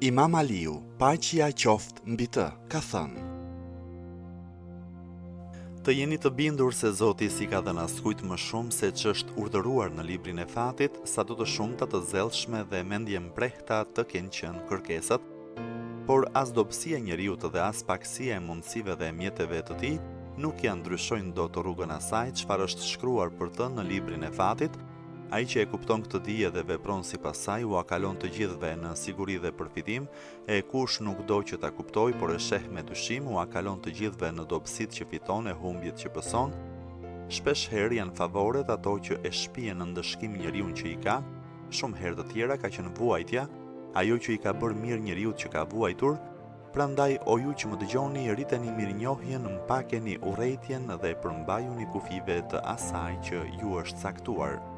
Imam Aliu, paqja qoftë mbi të, ka thënë: Të jeni të bindur se Zoti si ka dhënë askujt më shumë se ç'është urdhëruar në librin e Fatit, sa do të shumta të zellshme dhe mendje mprehta të kenë qenë kërkesat, por as dobësia e njeriut dhe as pakësia e mundësive dhe mjeteve të tij nuk ja ndryshojnë dot rrugën asaj çfarë është shkruar për të në librin e Fatit. Ai që e kupton këtë dije dhe vepron sipas saj u kalon të gjithëve në siguri dhe përfitim, e kush nuk do që ta kuptoj, por e sheh me dyshim, u kalon të gjithëve në dobësitë që fiton e humbjet që pëson. Shpesh herë janë favoret ato që e shpihen në ndëshkim njeriu që i ka, shumë herë të tjera ka qenë vuajtja, ajo që i ka bërë mirë njeriu që ka vuajtur. Prandaj o ju që më dëgjoni, rriteni mirënjohjen, mpakeni urrëtitjen dhe përmbajuni kufive të asaj që ju është caktuar.